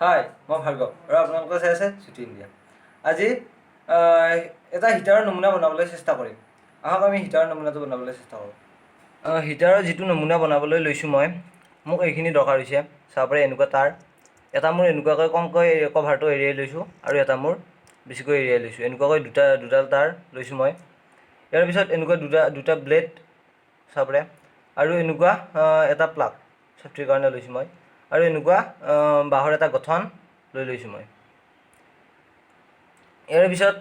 হাই, মই ভাৰ্গৱ আৰু আপোনালোকে চাই আছে জুতি ইণ্ডিয়া। আজি এটা হিটাৰৰ নমুনা বনাবলৈ চেষ্টা কৰিম। আহক আমি হিটাৰৰ নমুনাটো বনাবলৈ চেষ্টা কৰোঁ। হিটাৰৰ যিটো নমুনা বনাবলৈ লৈছোঁ মোক এইখিনি দৰকাৰ হৈছে। চাব পাৰে এনেকুৱা তাঁৰ এটা মোৰ এনেকুৱাকৈ কমকৈ কভাৰটো এৰিয়াই লৈছোঁ আৰু এটা মোৰ বেছিকৈ এৰিয়াই লৈছোঁ। এনেকুৱাকৈ দুডাল তাঁৰ লৈছোঁ মই। ইয়াৰ পিছত এনেকুৱা দুটা ব্লেড চাব পাৰে আৰু এনেকুৱা এটা প্লাগ চেফটিৰ কাৰণে লৈছোঁ মই। আৰু এনেকুৱা বাঁহৰ এটা গঠন লৈ লৈছোঁ মই। ইয়াৰ পিছত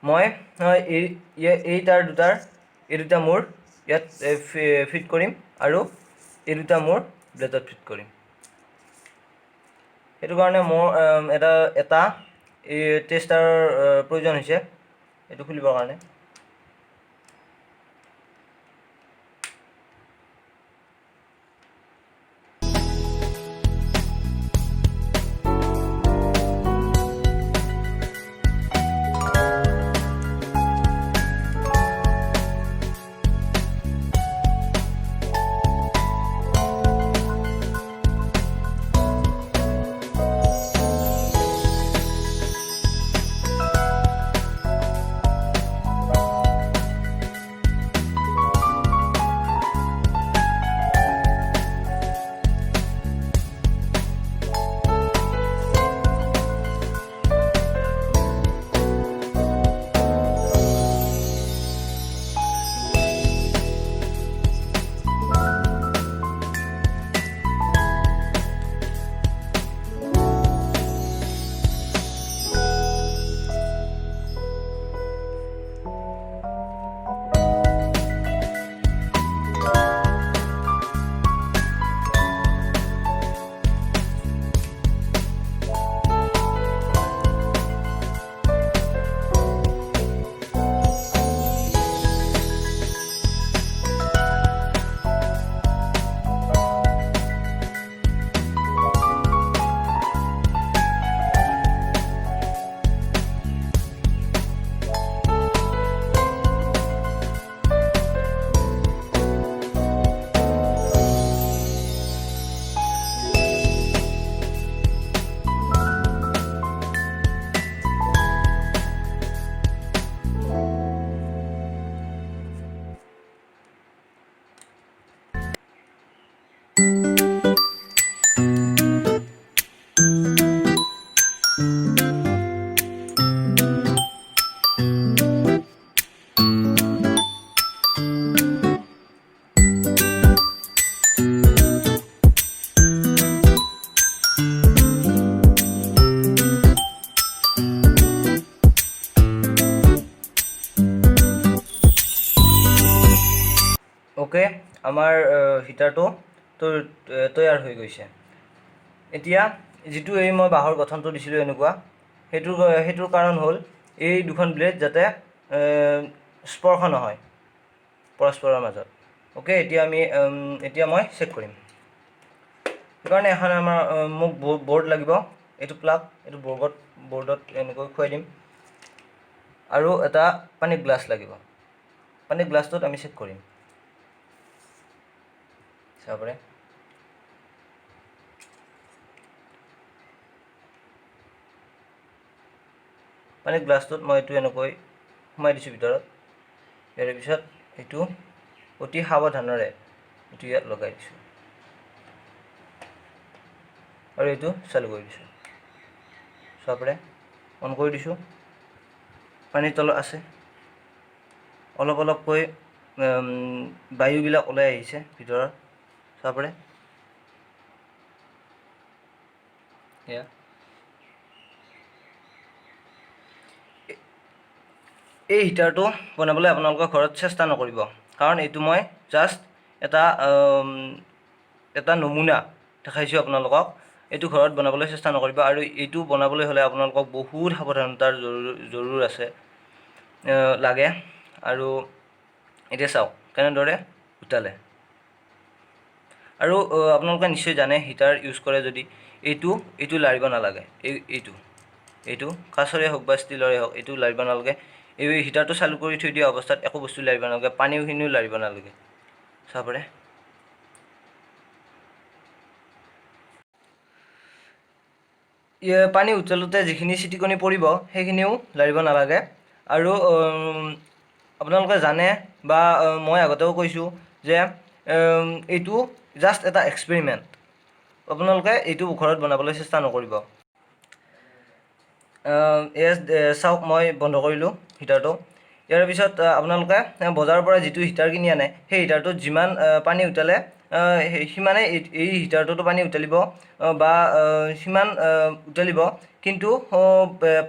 মই এই তাঁৰ এই দুটা মোৰ ইয়াত ফিট কৰিম আৰু এই দুটা মোৰ ব্লেডত ফিট কৰিম। সেইটো কাৰণে মোৰ এটা এই টেষ্টাৰৰ প্ৰয়োজন হৈছে এইটো খুলিবৰ কাৰণে। ওকে, আমাৰ হিটাৰটো তৈয়াৰ হৈ গৈছে। এতিয়া যিটো মই বাঁহৰ গঠনটো দিছিলোঁ এনেকুৱা, সেইটোৰ কাৰণ হ'ল এই দুখন ব্লেড যাতে স্পৰ্শ নহয় পৰস্পৰৰ মাজত। ওকে, এতিয়া মই চেক কৰিম। সেইকাৰণে এখন মোক বৰ্ড লাগিব। এইটো প্লাগ, এইটো বৰ্ডত এনেকৈ খুৱাই দিম। আৰু এটা পানীৰ গ্লাছ লাগিব। পানীৰ গ্লাছটোত আমি চেক কৰিম। চাব পাৰে পানীৰ গ্লাছটোত মই এইটো এনেকৈ সোমাই দিছোঁ ভিতৰত। ইয়াৰ পিছত এইটো অতি সাৱধানেৰে এইটো ইয়াত লগাই দিছোঁ আৰু এইটো চালু কৰি দিছোঁ। চাব পাৰে অন কৰি দিছোঁ। পানীৰ তলত আছে, অলপ অলপকৈ বায়ুবিলাক ওলাই আহিছে ভিতৰত। চাব পাৰে এয়া। এই হিটাৰটো বনাবলৈ আপোনালোকৰ ঘৰত চেষ্টা নকৰিব, কাৰণ এইটো মই জাষ্ট এটা নমুনা দেখাইছোঁ আপোনালোকক। এইটো ঘৰত বনাবলৈ চেষ্টা নকৰিব। আৰু এইটো বনাবলৈ হ'লে আপোনালোকক বহুত সাৱধানতাৰ জৰুৰ লাগে। আৰু এতিয়া চাওক কেনেদৰে উঠালে। আৰু আপোনালোকে নিশ্চয় জানে হিটাৰ ইউজ কৰে যদি এইটো লাৰিব নালাগে। এইটো কাঁচৰে হওক বা ষ্টীলৰে হওক, এইটো লাৰিব নালাগে। এই হিটাৰটো চালু কৰি থৈ দিয়া অৱস্থাত একো বস্তু লাৰিব নালাগে, পানীখিনিও লাৰিব নালাগে। চাব পাৰে পানী উতলোতে যিখিনি ছিটিকনি পৰিব সেইখিনিও লাৰিব নালাগে। আৰু আপোনালোকে জানে বা মই আগতেও কৈছোঁ যে এইটো জাষ্ট এটা এক্সপেৰিমেণ্ট। আপোনালোকে এইটো ঘৰত বনাবলৈ চেষ্টা নকৰিব। চাওক, মই বন্ধ কৰিলোঁ হিটাৰটো। ইয়াৰ পিছত আপোনালোকে বজাৰৰ পৰা যিটো হিটাৰ কিনি আনে সেই হিটাৰটোত যিমান পানী উতালে সিমানেই এই হিটাৰটোতো পানী উতলিব বা সিমান উতলিব। কিন্তু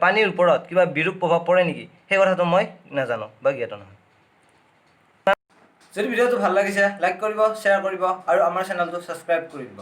পানীৰ ওপৰত কিবা বিৰূপ প্ৰভাৱ পৰে নেকি সেই কথাটো মই নাজানো বা জ্ঞাত নহয়। যদি ভিডিঅ'টো ভাল লাগিছে লাইক কৰিব, শ্বেয়াৰ কৰিব আৰু আমাৰ চেনেলটো ছাবস্ক্ৰাইব কৰি দিব।